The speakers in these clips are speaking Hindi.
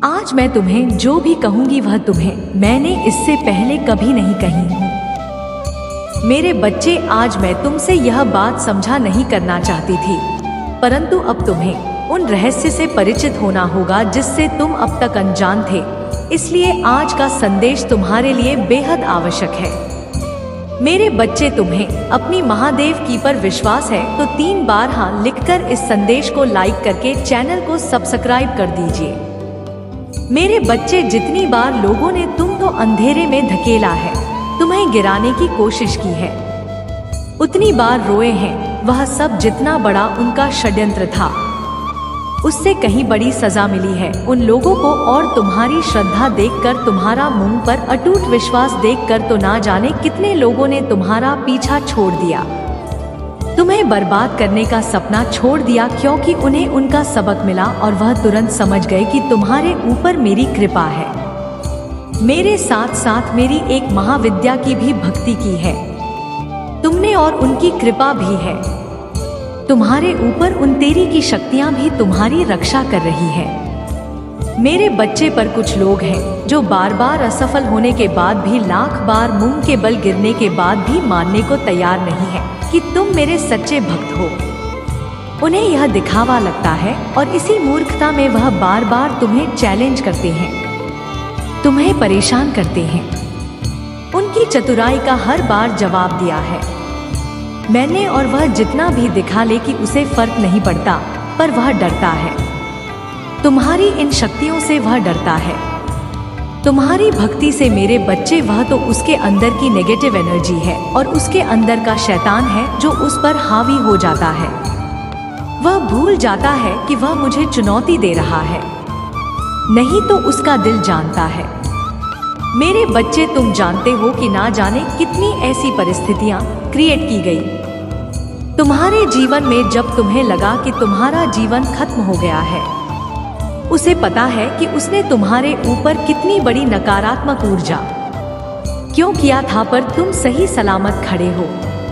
आज मैं तुम्हें जो भी कहूंगी वह तुम्हें मैंने इससे पहले कभी नहीं कही हूँ। मेरे बच्चे, आज मैं तुमसे यह बात समझा नहीं करना चाहती थी, परंतु अब तुम्हें उन रहस्य से परिचित होना होगा जिससे तुम अब तक अनजान थे। इसलिए आज का संदेश तुम्हारे लिए बेहद आवश्यक है। मेरे बच्चे, तुम्हें अपनी महादेव की पर विश्वास है तो 3 बार हाँ लिखकर इस संदेश को लाइक करके चैनल को सब्सक्राइब कर दीजिए। मेरे बच्चे, जितनी बार लोगों ने तुमको अंधेरे में धकेला है, तुम्हें गिराने की कोशिश की है, उतनी बार रोए हैं। वह सब जितना बड़ा उनका षड्यंत्र था, उससे कहीं बड़ी सजा मिली है उन लोगों को। और तुम्हारी श्रद्धा देखकर, तुम्हारा मुंह पर अटूट विश्वास देखकर तो ना जाने कितने लोगों ने तुम्हारा पीछा छोड़ दिया, तुम्हें बर्बाद करने का सपना छोड़ दिया, क्योंकि उन्हें उनका सबक मिला और वह तुरंत समझ गए कि तुम्हारे ऊपर मेरी कृपा है। मेरे साथ साथ मेरी एक महाविद्या की भी भक्ति की है तुमने, और उनकी कृपा भी है तुम्हारे ऊपर। उन तेरी की शक्तियां भी तुम्हारी रक्षा कर रही है। मेरे बच्चे, पर कुछ लोग हैं जो बार बार असफल होने के बाद भी, लाख बार मुंह के बल गिरने के बाद भी मानने को तैयार नहीं है कि तुम मेरे सच्चे भक्त हो। उन्हें यह दिखावा लगता है और इसी मूर्खता में वह बार बार तुम्हें चैलेंज करते हैं, तुम्हें परेशान करते हैं। उनकी चतुराई का हर बार जवाब दिया है मैंने, और वह जितना भी दिखा ले कि उसे फर्क नहीं पड़ता, पर वह डरता है। तुम्हारी इन शक्तियों से वह डरता है, तुम्हारी भक्ति से। मेरे बच्चे, वह तो उसके अंदर की नेगेटिव एनर्जी है और उसके अंदर का शैतान है जो उस पर हावी हो जाता है। वह भूल जाता है कि वह मुझे चुनौती दे रहा है, नहीं तो उसका दिल जानता है। मेरे बच्चे, तुम जानते हो कि ना जाने कितनी ऐसी परिस्थितियां क्रिएट की गई तुम्हारे जीवन में जब तुम्हें लगा कि तुम्हारा जीवन खत्म हो गया है। उसे पता है कि उसने तुम्हारे ऊपर कितनी बड़ी नकारात्मक ऊर्जा क्यों किया था, पर तुम सही सलामत खड़े हो।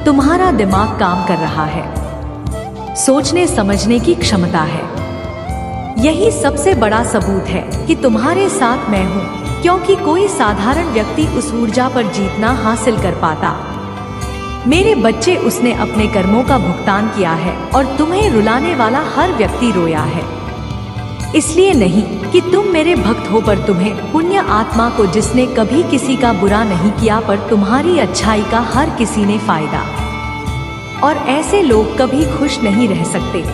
तुम्हारा दिमाग काम कर रहा है, सोचने समझने की क्षमता है। यही सबसे बड़ा सबूत है कि तुम्हारे साथ मैं हूँ, क्योंकि कोई साधारण व्यक्ति उस ऊर्जा पर जीतना हासिल कर पाता। मेरे बच्चे, उसने अपने कर्मों का भुगतान किया है और तुम्हें रुलाने वाला हर व्यक्ति रोया है। इसलिए नहीं कि तुम मेरे भक्त हो, पर तुम्हें पुण्य आत्मा को जिसने कभी किसी का बुरा नहीं किया, पर तुम्हारी अच्छाई का हर किसी ने फायदा। और ऐसे लोग कभी खुश नहीं रह सकते।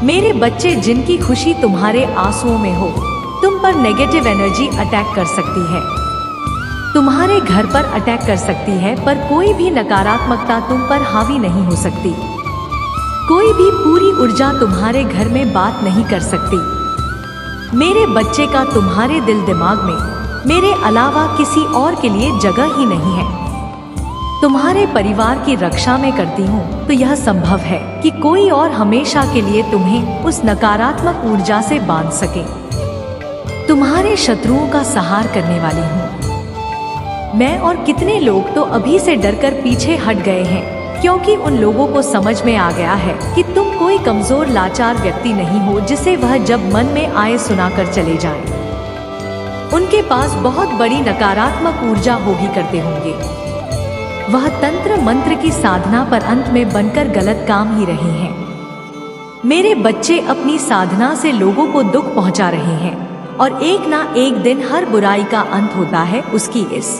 मेरे बच्चे, जिनकी खुशी तुम्हारे आंसुओं में हो, तुम पर नेगेटिव एनर्जी अटैक कर सकती है, तुम्हारे घर पर अटैक कर सकती है, पर कोई भी नकारात्मकता तुम पर हावी नहीं हो सकती। कोई भी पूरी ऊर्जा तुम्हारे घर में बात नहीं कर सकती। मेरे बच्चे का तुम्हारे दिल दिमाग में मेरे अलावा किसी और के लिए जगह ही नहीं है। तुम्हारे परिवार की रक्षा में करती हूँ तो यह संभव है कि कोई और हमेशा के लिए तुम्हें उस नकारात्मक ऊर्जा से बांध सके। तुम्हारे शत्रुओं का संहार करने वाली हूँ मैं, और कितने लोग तो अभी से डरकर पीछे हट गए हैं, क्योंकि उन लोगों को समझ में आ गया है कि तुम कोई कमजोर लाचार व्यक्ति नहीं हो जिसे वह जब मन में आए सुनाकर चले जाएं। उनके पास बहुत बड़ी नकारात्मक ऊर्जा होगी करते होंगे। वह तंत्र मंत्र की साधना पर अंत में बनकर गलत काम ही रहे हैं। मेरे बच्चे, अपनी साधना से लोगों को दुख पहुंचा रहे हैं, और एक ना एक दिन हर बुराई का अंत होता है उसकी इस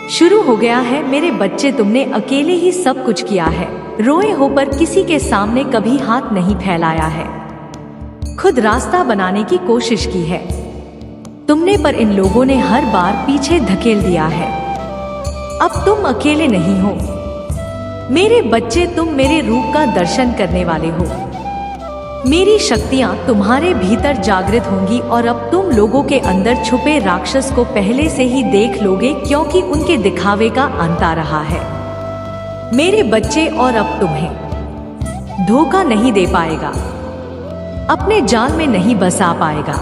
शुरू हो गया है। मेरे बच्चे, तुमने अकेले ही सब कुछ किया है, रोए हो पर किसी के सामने कभी हाथ नहीं फैलाया है, खुद रास्ता बनाने की कोशिश की है तुमने, पर इन लोगों ने हर बार पीछे धकेल दिया है। अब तुम अकेले नहीं हो मेरे बच्चे, तुम मेरे रूप का दर्शन करने वाले हो। मेरी शक्तियां तुम्हारे भीतर जागृत होंगी, और अब तुम लोगों के अंदर छुपे राक्षस को पहले से ही देख लोगे, क्योंकि उनके दिखावे का अंत आ रहा है मेरे बच्चे। और अब तुम्हें धोखा नहीं दे पाएगा, अपने जाल में नहीं बसा पाएगा।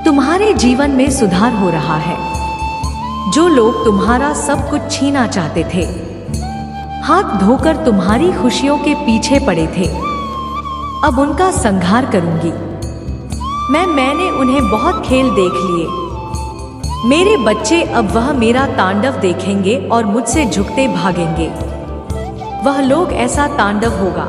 तुम्हारे जीवन में सुधार हो रहा है। जो लोग तुम्हारा सब कुछ छीना चाहते थे, हाथ धोकर तुम्हारी खुशियों के पीछे पड़े थे, अब उनका संहार करूंगी। मैंने उन्हें बहुत खेल देख लिए। मेरे बच्चे अब वह मेरा तांडव देखेंगे और मुझसे झुकते भागेंगे। वह लोग ऐसा तांडव होगा।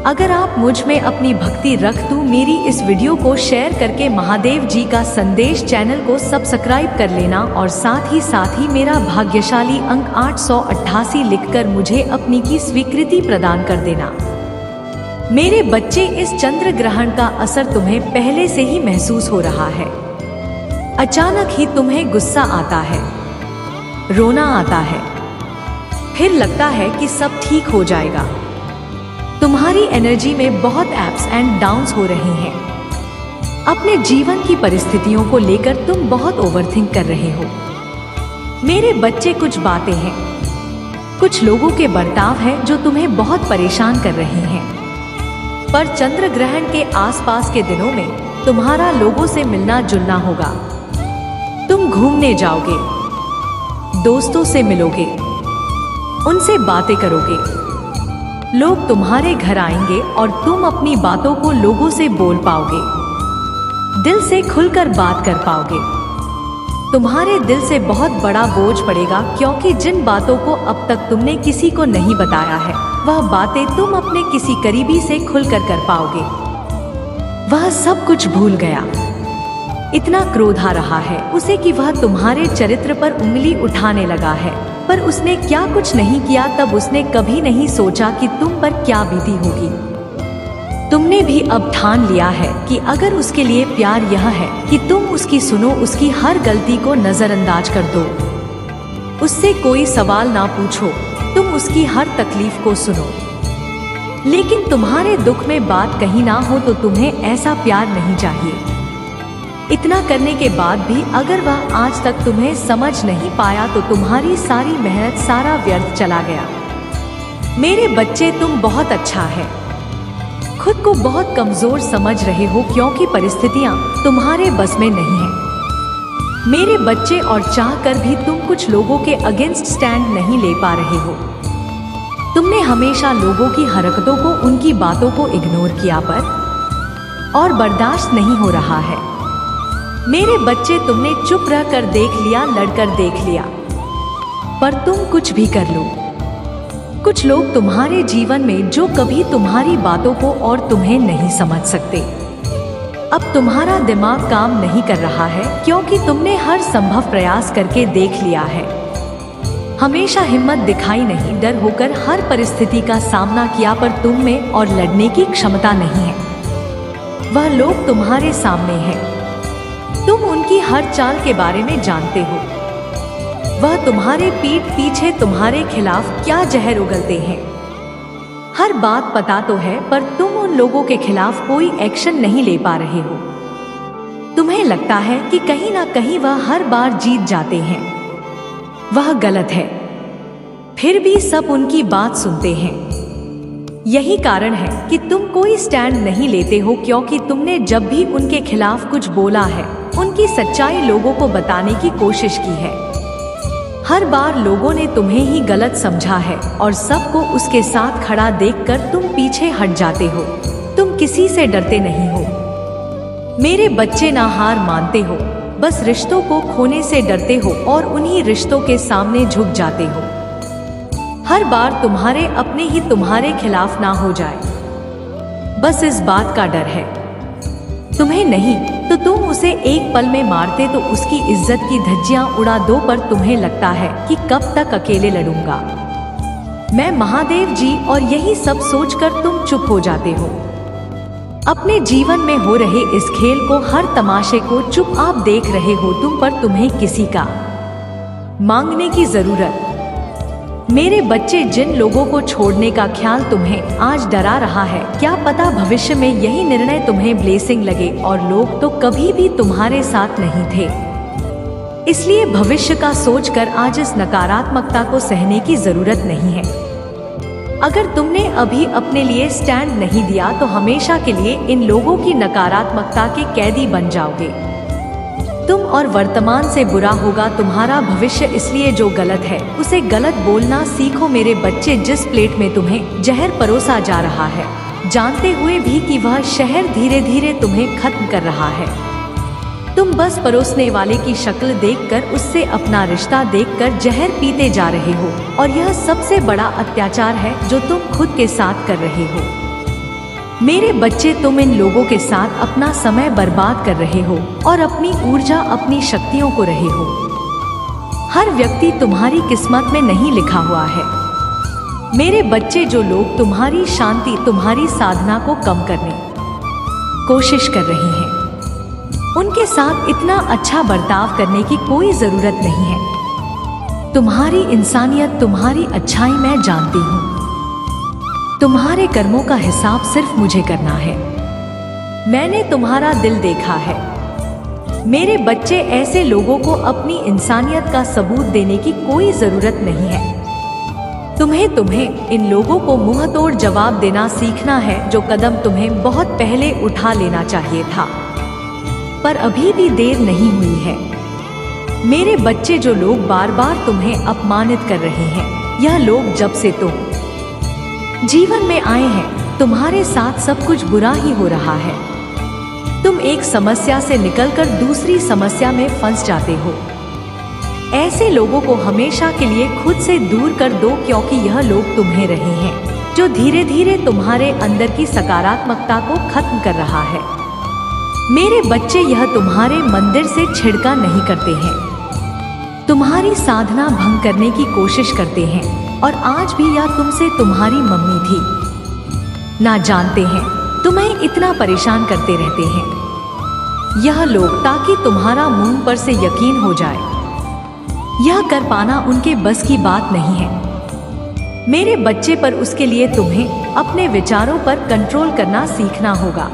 अगर आप मुझ में अपनी भक्ति रख तो मेरी इस वीडियो को शेयर करके महादेव जी का संदेश चैनल को सब्सक्राइब कर लेना और साथ ही मेरा भाग्यशाली अंक 888 लिखकर मुझे अपनी की स्वीकृति प्रदान कर देना। मेरे बच्चे, इस चंद्र ग्रहण का असर तुम्हें पहले से ही महसूस हो रहा है। अचानक ही तुम्हें गुस्सा आता है, रोना आता है, फिर लगता है कि सब ठीक हो जाएगा। तुम्हारी एनर्जी में बहुत अप्स एंड डाउन्स हो रहे हैं। अपने जीवन की परिस्थितियों को लेकर तुम बहुत ओवरथिंक कर रहे हो। मेरे बच्चे, कुछ बातें हैं, कुछ लोगों के बर्ताव है जो तुम्हें बहुत परेशान कर रहे हैं। पर चंद्र ग्रहण के आसपास के दिनों में तुम्हारा लोगों से मिलना जुलना होगा। तुम घूमने जाओगे, दोस्तों से मिलोगे, उनसे बातें करोगे। लोग तुम्हारे घर आएंगे और तुम अपनी बातों को लोगों से बोल पाओगे, दिल से खुलकर बात कर पाओगे। तुम्हारे दिल से बहुत बड़ा बोझ पड़ेगा, क्योंकि जिन बातों को अब तक तुमने किसी को नहीं बताया है, वह बातें तुम अपने किसी करीबी से खुलकर कर पाओगे। वह सब कुछ भूल गया। इतना क्रोध आ रहा है उसे कि वह तुम्हारे चरित्र पर उंगली उठाने लगा है, पर उसने क्या कुछ नहीं किया। तब उसने कभी नहीं सोचा कि तुम पर क्या बीती होगी। तुमने भी अब ठान लिया है कि अगर उसके लिए प्यार यह है कि तुम उसकी सुनो, उसकी हर गलती को नजरअंदाज कर दो, उससे कोई सवाल ना पूछो, तुम उसकी हर तकलीफ को सुनो। लेकिन तुम्हारे दुख में बात कहीं ना हो तो तुम्हें ऐसा प्यार नहीं चाहिए। इतना करने के बाद भी अगर वह आज तक तुम्हें समझ नहीं पाया तो तुम्हारी सारी मेहनत, सारा व्यर्थ चला गया। मेरे बच्चे, तुम बहुत अच्छा है। खुद को बहुत कमजोर समझ रहे हो क्योंकि परिस्थितियां तुम्हारे बस में नहीं है। मेरे बच्चे, और चाहकर भी तुम कुछ लोगों के अगेंस्ट स्टैंड नहीं ले पा रहे हो। तुमने हमेशा लोगों की हरकतों को, उनकी बातों को इग्नोर किया, पर और बर्दाश्त नहीं हो रहा है। मेरे बच्चे, तुमने चुप रहकर देख लिया, लड़कर देख लिया, पर तुम कुछ भी कर लो। कुछ लोग तुम्हारे जीवन में जो कभी तुम्हारी बातों को और तुम्हें नहीं समझ सकते। अब तुम्हारा दिमाग काम नहीं कर रहा है क्योंकि तुमने हर संभव प्रयास करके देख लिया है। हमेशा हिम्मत दिखाई नहीं, डर होकर हर परिस्थिति का सामना किया, पर तुम में और लड़ने की क्षमता नहीं है। वह लोग तुम्हारे सामने हैं, तुम उनकी हर चाल के बारे में जानते हो। वह तुम्हारे पीठ पीछे तुम्हारे खिलाफ क्या जहर उगलते हैं, हर बात पता तो है, पर तुम उन लोगों के खिलाफ कोई एक्शन नहीं ले पा रहे हो। तुम्हें लगता है कि कहीं ना कहीं वह हर बार जीत जाते हैं। वह गलत है, फिर भी सब उनकी बात सुनते हैं। यही कारण है कि तुम कोई स्टैंड नहीं लेते हो, क्योंकि तुमने जब भी उनके खिलाफ कुछ बोला है, उनकी सच्चाई लोगों को बताने की कोशिश की है। हर बार लोगों ने तुम्हें ही गलत समझा है और सबको उसके साथ खड़ा देखकर तुम पीछे हट जाते हो। तुम किसी से डरते नहीं हो। मेरे बच्चे, ना हार मानते हो, बस रिश्तों को खोने से डरते हो और उन्हीं रिश्तों के सामने झुक जाते हो। हर बार तुम्हारे अपने ही तुम्हारे खिलाफ ना हो जाए, बस इस बात का डर है। तुम्हें नहीं तो तुम उसे एक पल में मारते तो उसकी इज्जत की धज्जियां उड़ा दो, पर तुम्हें लगता है कि कब तक अकेले लड़ूंगा मैं, महादेव जी, और यही सब सोचकर तुम चुप हो जाते हो। अपने जीवन में हो रहे इस खेल को, हर तमाशे को चुप आप देख रहे हो तुम, पर तुम्हें किसी का मांगने की जरूरत। मेरे बच्चे, जिन लोगों को छोड़ने का ख्याल तुम्हें आज डरा रहा है, क्या पता भविष्य में यही निर्णय तुम्हें ब्लेसिंग लगे, और लोग तो कभी भी तुम्हारे साथ नहीं थे। इसलिए भविष्य का सोचकर आज इस नकारात्मकता को सहने की जरूरत नहीं है। अगर तुमने अभी अपने लिए स्टैंड नहीं दिया तो हमेशा के लिए इन लोगों की नकारात्मकता के कैदी बन जाओगे। तुम और वर्तमान से बुरा होगा तुम्हारा भविष्य। इसलिए जो गलत है उसे गलत बोलना सीखो मेरे बच्चे। जिस प्लेट में तुम्हें जहर परोसा जा रहा है जानते हुए भी कि वह शहर धीरे धीरे तुम्हें खत्म कर रहा है। तुम बस परोसने वाले की शक्ल देखकर उससे अपना रिश्ता देखकर जहर पीते जा रहे हो, और यह सबसे बड़ा अत्याचार है जो तुम खुद के साथ कर रहे हो। मेरे बच्चे, तुम इन लोगों के साथ अपना समय बर्बाद कर रहे हो और अपनी ऊर्जा, अपनी शक्तियों को रहे हो। हर व्यक्ति तुम्हारी किस्मत में नहीं लिखा हुआ है। मेरे बच्चे, जो लोग तुम्हारी शांति, तुम्हारी साधना को कम करने कोशिश कर रहे हैं, उनके साथ इतना अच्छा बर्ताव करने की कोई जरूरत नहीं है। तुम्हारी इंसानियत, तुम्हारी अच्छाई मैं जानती हूँ। तुम्हारे कर्मों का हिसाब सिर्फ मुझे करना है। मैंने तुम्हारा दिल देखा है। मेरे बच्चे, ऐसे लोगों को अपनी इंसानियत का सबूत देने की कोई जरूरत नहीं है। तुम्हें इन लोगों को मुंह तोड़ जवाब देना सीखना है, जो कदम तुम्हें बहुत पहले उठा लेना चाहिए था, पर अभी भी देर नहीं हुई है। मेरे बच्चे, जो लोग बार बार तुम्हें अपमानित कर रहे हैं, यह लोग जब से तुम जीवन में आए हैं, तुम्हारे साथ सब कुछ बुरा ही हो रहा है। तुम एक समस्या से निकलकर दूसरी समस्या में फंस जाते हो। ऐसे लोगों को हमेशा के लिए खुद से दूर कर दो, क्योंकि यह लोग तुम्हें रहे हैं जो धीरे धीरे तुम्हारे अंदर की सकारात्मकता को खत्म कर रहा है। मेरे बच्चे, यह तुम्हारे मंदिर से छिड़का नहीं करते हैं, तुम्हारी साधना भंग करने की कोशिश करते हैं, और आज भी यह तुमसे तुम्हारी मम्मी थी ना जानते हैं, तुम्हें इतना परेशान करते रहते हैं यह लोग, ताकि तुम्हारा मुंह पर से यकीन हो जाए। यह कर पाना उनके बस की बात नहीं है। मेरे बच्चे, पर उसके लिए तुम्हें अपने विचारों पर कंट्रोल करना सीखना होगा।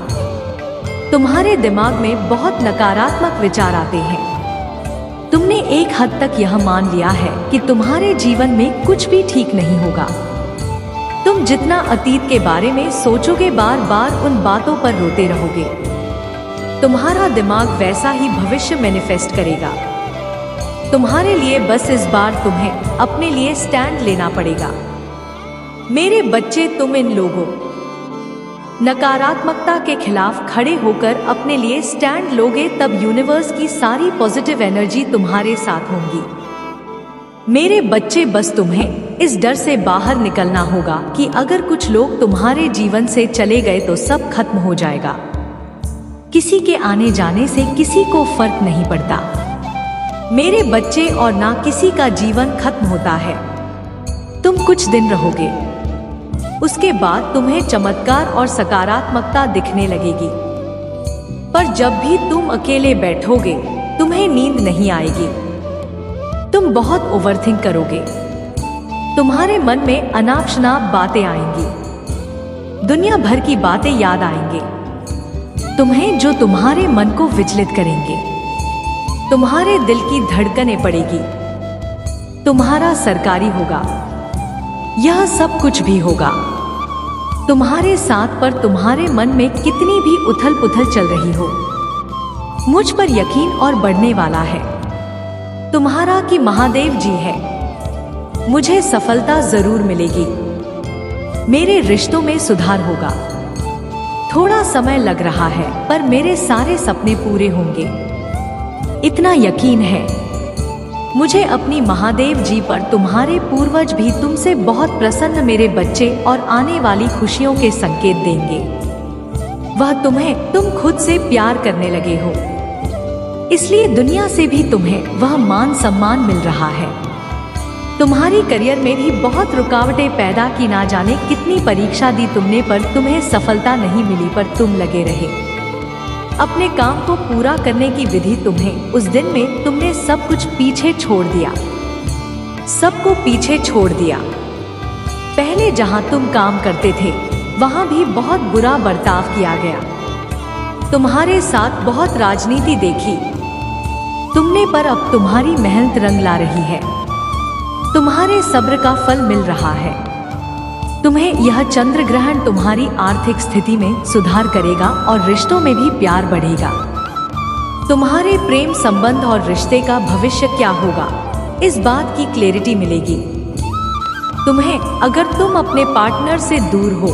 तुम्हारे दिमाग में बहुत नकारात्मक विचार आते हैं। तुमने एक हद तक यह मान लिया है कि तुम्हारे जीवन में कुछ भी ठीक नहीं होगा। तुम जितना अतीत के बारे में सोचोगे, बार बार उन बातों पर रोते रहोगे। तुम्हारा दिमाग वैसा ही भविष्य मैनिफेस्ट करेगा। तुम्हारे लिए बस इस बार तुम्हें अपने लिए स्टैंड लेना पड़ेगा। मेरे बच्चे, तुम इन लोगों नकारात्मकता के खिलाफ खड़े होकर अपने लिए स्टैंड लोगे, तब यूनिवर्स की सारी पॉजिटिव एनर्जी तुम्हारे साथ होंगी। मेरे बच्चे, बस तुम्हें इस डर से बाहर निकलना होगा कि अगर कुछ लोग तुम्हारे जीवन से चले गए तो सब खत्म हो जाएगा। किसी के आने जाने से किसी को फर्क नहीं पड़ता मेरे बच्चे, और ना किसी का जीवन खत्म होता है। तुम कुछ दिन रहोगे, उसके बाद तुम्हें चमत्कार और सकारात्मकता दिखने लगेगी, पर जब भी तुम अकेले बैठोगे तुम्हें नींद नहीं आएगी। तुम बहुत ओवरथिंक करोगे, तुम्हारे मन में अनाप शनाप बातें आएंगी, दुनिया भर की बातें याद आएंगे तुम्हें, जो तुम्हारे मन को विचलित करेंगे। तुम्हारे दिल की धड़कनें पड़ेगी, तुम्हारा सरकारी होगा, यह सब कुछ भी होगा तुम्हारे साथ, पर तुम्हारे मन में कितनी भी उथल पुथल चल रही हो, मुझ पर यकीन और बढ़ने वाला है तुम्हारा कि महादेव जी है। मुझे सफलता जरूर मिलेगी, मेरे रिश्तों में सुधार होगा। थोड़ा समय लग रहा है, पर मेरे सारे सपने पूरे होंगे, इतना यकीन है मुझे अपनी महादेव जी पर। तुम्हारे पूर्वज भी तुमसे बहुत प्रसन्न मेरे बच्चे, और आने वाली खुशियों के संकेत देंगे। वह तुम खुद से प्यार करने लगे हो, इसलिए दुनिया से भी तुम्हें वह मान सम्मान मिल रहा है। तुम्हारी करियर में भी बहुत रुकावटें पैदा की, ना जाने कितनी परीक्षा दी तुमने, पर तुम्हें सफलता नहीं मिली, पर तुम लगे रहे अपने काम को पूरा करने की विधि। तुम्हें उस दिन में तुमने सब कुछ पीछे छोड़ दिया, सबको पीछे छोड़ दिया। पहले जहां तुम काम करते थे वहां भी बहुत बुरा बर्ताव किया गया, तुम्हारे साथ बहुत राजनीति देखी तुमने, पर अब तुम्हारी मेहनत रंग ला रही है, तुम्हारे सब्र का फल मिल रहा है। तुम्हें यह चंद्र ग्रहण तुम्हारी आर्थिक स्थिति में सुधार करेगा और रिश्तों में भी प्यार बढ़ेगा। तुम्हारे प्रेम संबंध और रिश्ते का भविष्य क्या होगा, इस बात की क्लैरिटी मिलेगी तुम्हें। अगर तुम अपने पार्टनर से दूर हो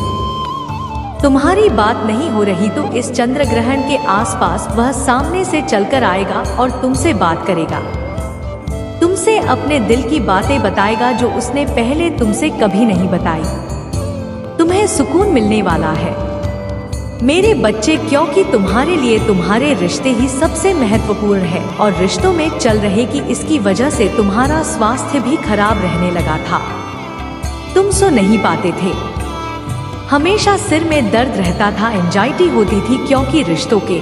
तुम्हारी बात नहीं हो रही तो इस चंद्र ग्रहण के आसपास वह सामने से चलकर आएगा और तुमसे बात करेगा। तुमसे अपने दिल की बातें बताएगा जो उसने पहले तुमसे कभी नहीं बताई। तुम्हें सुकून मिलने वाला है मेरे बच्चे, क्योंकि तुम्हारे लिए तुम्हारे रिश्ते ही सबसे महत्वपूर्ण है और रिश्तों में चल रहे कि इसकी वजह से तुम्हारा स्वास्थ्य भी खराब रहने लगा था। तुम सो नहीं पाते थे, हमेशा सिर में दर्द रहता था, एंजाइटी होती थी क्योंकि रिश्तों के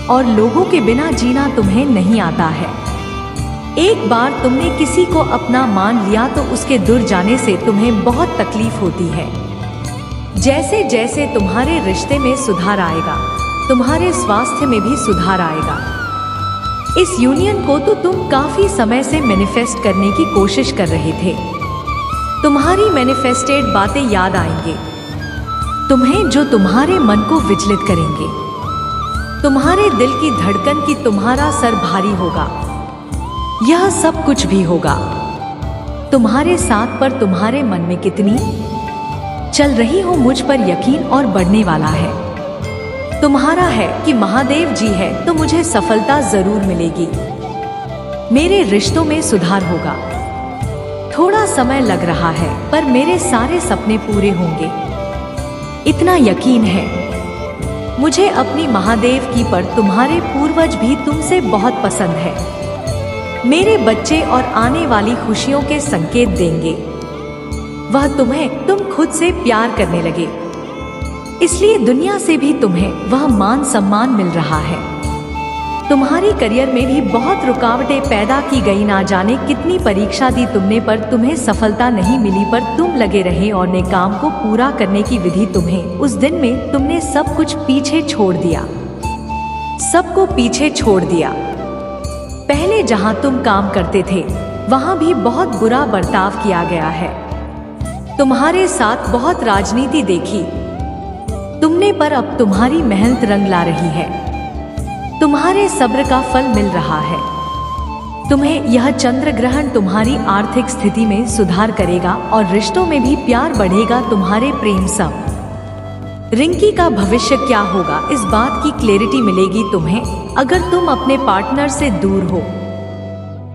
और लोगों के बिना जीना तुम्हें नहीं आता है। एक बार तुमने किसी को अपना मान लिया तो उसके दूर जाने से तुम्हें बहुत तकलीफ होती है। जैसे जैसे तुम्हारे रिश्ते में सुधार आएगा, तुम्हारे स्वास्थ्य में भी सुधार आएगा। इस यूनियन को तो तुम काफी समय से मैनिफेस्ट करने की कोशिश कर रहे थे। तुम्हारी मैनिफेस्टेड बातें याद आएंगे तुम्हें, जो तुम्हारे मन को विचलित करेंगे। तुम्हारे दिल की धड़कन की तुम्हारा सर भारी होगा। यह सब कुछ भी होगा तुम्हारे साथ, पर तुम्हारे मन में कितनी चल रही हो मुझ पर यकीन और बढ़ने वाला है। तुम्हारा है कि महादेव जी है तो मुझे सफलता जरूर मिलेगी, मेरे रिश्तों में सुधार होगा। थोड़ा समय लग रहा है पर मेरे सारे सपने पूरे होंगे, इतना यकीन है मुझे अपनी महादेव की। पर तुम्हारे पूर्वज भी तुमसे बहुत पसंद है मेरे बच्चे और आने वाली खुशियों के संकेत देंगे। वह तुम्हें तुम खुद से प्यार करने लगे, इसलिए दुनिया से भी तुम्हें वह मान सम्मान मिल रहा है। तुम्हारी करियर में भी बहुत रुकावटें पैदा की गई, ना जाने कितनी परीक्षा दी तुमने पर तुम्हें सफलता नहीं मिली, पर तुम लगे रहे और ने काम को पूरा करने की विधि तुम्हें उस दिन में तुमने सब कुछ पीछे छोड़ दिया, सबको पीछे छोड़ दिया। पहले जहां तुम काम करते थे वहां भी बहुत बुरा बर्ताव किया गया है, तुम्हारे साथ बहुत राजनीति देखी तुमने, पर अब तुम्हारी मेहनत रंग ला रही है, तुम्हारे सब्र का फल मिल रहा है। तुम्हें यह चंद्र ग्रहण तुम्हारी आर्थिक स्थिति में सुधार करेगा और रिश्तों में भी प्यार बढ़ेगा। तुम्हारे प्रेम सब रिंकी का भविष्य क्या होगा, इस बात की क्लैरिटी मिलेगी तुम्हें अगर तुम अपने पार्टनर से दूर हो।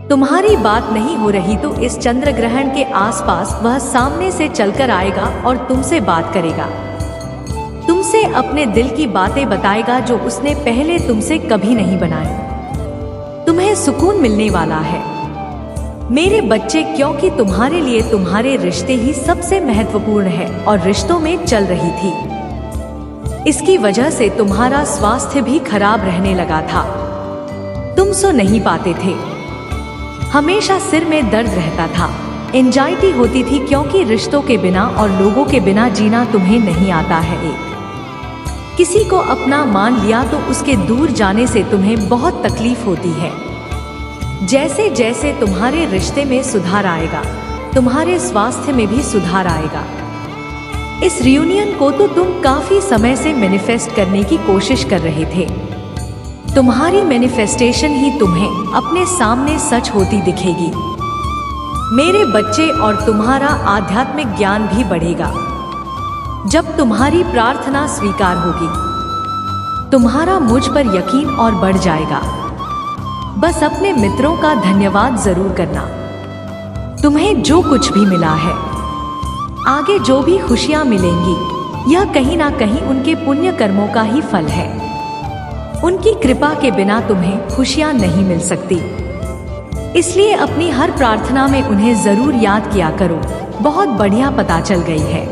तुम्हारी बात नहीं हो रही तो इस चंद्र ग्रहण के आसपास वह सामने से चलकर आएगा और तुमसे बात करेगा, तुमसे अपने दिल की बातें बताएगा जो उसने पहले तुमसे कभी नहीं बनाई। तुम्हें सुकून मिलने वाला है मेरे बच्चे, क्योंकि तुम्हारे लिए तुम्हारे रिश्ते ही सबसे महत्वपूर्ण है और रिश्तों में चल रही थी, इसकी वजह से तुम्हारा स्वास्थ्य भी खराब रहने लगा था। तुम सो नहीं पाते थे, हमेशा सिर में दर्द रहता था, एंजाइटी होती थी क्योंकि रिश्तों के बिना और लोगों के बिना जीना तुम्हें नहीं आता है। एक किसी को अपना मान लिया तो उसके दूर जाने से तुम्हें बहुत तकलीफ होती है। जैसे जैसे तुम्हारे रिश्ते में सुधार आएगा, तुम्हारे स्वास्थ्य में भी सुधार आएगा। इस रियूनियन को तो तुम काफी समय से मैनिफेस्ट करने की कोशिश कर रहे थे। तुम्हारी मैनिफेस्टेशन ही तुम्हें अपने सामने सच होती दिखेगी मेरे बच्चे, और तुम्हारा आध्यात्मिक ज्ञान भी बढ़ेगा जब तुम्हारी प्रार्थना स्वीकार होगी। तुम्हारा मुझ पर यकीन और बढ़ जाएगा। बस अपने मित्रों का धन्यवाद जरूर करना, तुम्हें जो कुछ भी मिला है, आगे जो भी खुशियां मिलेंगी, यह कहीं ना कहीं उनके पुण्य कर्मों का ही फल है। उनकी कृपा के बिना तुम्हें खुशियां नहीं मिल सकती, इसलिए अपनी हर प्रार्थना में उन्हें जरूर याद किया करो। बहुत बढ़िया पता चल गई है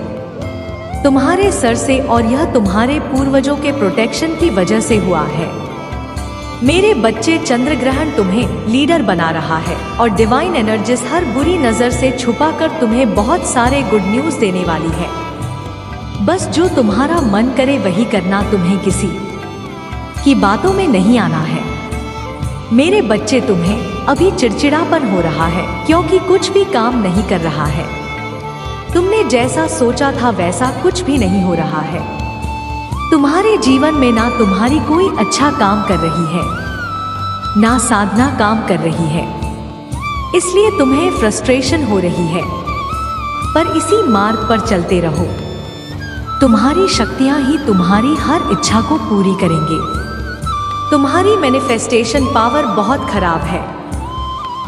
तुम्हारे सर से, और यह तुम्हारे पूर्वजों के प्रोटेक्शन की वजह से हुआ है मेरे बच्चे। चंद्र ग्रहण तुम्हें लीडर बना रहा है और डिवाइन एनर्जीज हर बुरी नजर से छुपाकर तुम्हें बहुत सारे गुड न्यूज देने वाली है। बस जो तुम्हारा मन करे वही करना, तुम्हें किसी की बातों में नहीं आना है मेरे बच्चे। तुम्हें अभी चिड़चिड़ापन हो रहा है क्योंकि कुछ भी काम नहीं कर रहा है। तुमने जैसा सोचा था वैसा कुछ भी नहीं हो रहा है। तुम्हारे जीवन में ना तुम्हारी कोई अच्छा काम कर रही है, ना साधना काम कर रही है, इसलिए तुम्हें फ्रस्ट्रेशन हो रही है। पर इसी मार्ग पर चलते रहो, तुम्हारी शक्तियां ही तुम्हारी हर इच्छा को पूरी करेंगे। तुम्हारी मैनिफेस्टेशन पावर बहुत खराब है।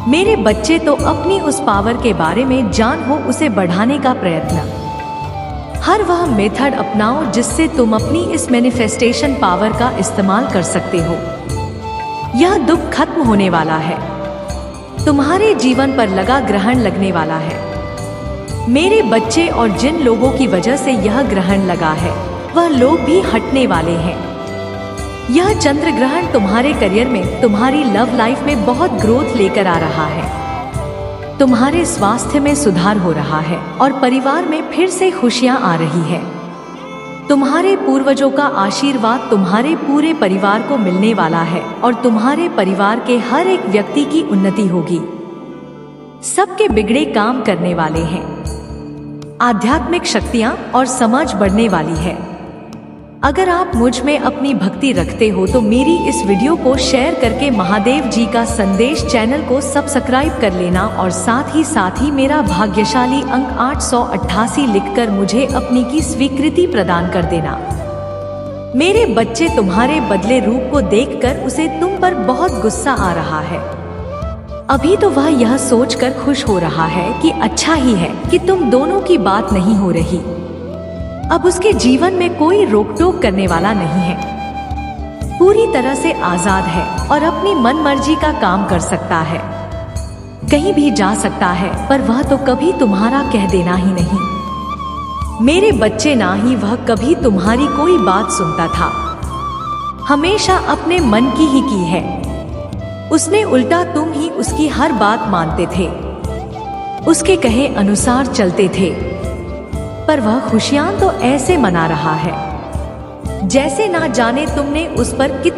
मेरे बच्चे, तो अपनी उस पावर के बारे में जान हो उसे बढ़ाने का प्रयत्न, हर वह मेथड अपनाओ जिससे तुम अपनी इस मैनिफेस्टेशन पावर का इस्तेमाल कर सकते हो। यह दुख खत्म होने वाला है। तुम्हारे जीवन पर लगा ग्रहण लगने वाला है। मेरे बच्चे, और जिन लोगों की वजह से यह ग्रहण लगा है वह लोग भी हटने वाले हैं। यह चंद्र ग्रहण तुम्हारे करियर में, तुम्हारी लव लाइफ में बहुत ग्रोथ लेकर आ रहा है। तुम्हारे स्वास्थ्य में सुधार हो रहा है और परिवार में फिर से खुशियां आ रही है। तुम्हारे पूर्वजों का आशीर्वाद तुम्हारे पूरे परिवार को मिलने वाला है और तुम्हारे परिवार के हर एक व्यक्ति की उन्नति होगी। सबके बिगड़े काम करने वाले हैं। आध्यात्मिक शक्तियां और समझ बढ़ने वाली है। अगर आप मुझ में अपनी भक्ति रखते हो तो मेरी इस वीडियो को शेयर करके महादेव जी का संदेश चैनल को सब्सक्राइब कर लेना और साथ ही मेरा भाग्यशाली अंक 888 लिखकर मुझे अपनी की स्वीकृति प्रदान कर देना। मेरे बच्चे, तुम्हारे बदले रूप को देखकर उसे तुम पर बहुत गुस्सा आ रहा है। अभी तो वह यह सोचकर खुश हो रहा है कि अच्छा ही है कि तुम दोनों की बात नहीं हो रही। अब उसके जीवन में कोई रोक टोक करने वाला नहीं है। पूरी तरह से आजाद है और अपनी मन मर्जी का काम कर सकता है, कहीं भी जा सकता है, पर वह तो कभी तुम्हारा कह देना ही नहीं। मेरे बच्चे, ना ही वह कभी तुम्हारी कोई बात सुनता था, हमेशा अपने मन की है। उसने उल्टा तुम ही उसकी हर बात मानते थे, उसके कहे अनुसार चलते थे, पर वह खुशियां तो ऐसे मना रहा है जैसे ना जाने तुमने उस पर कितनी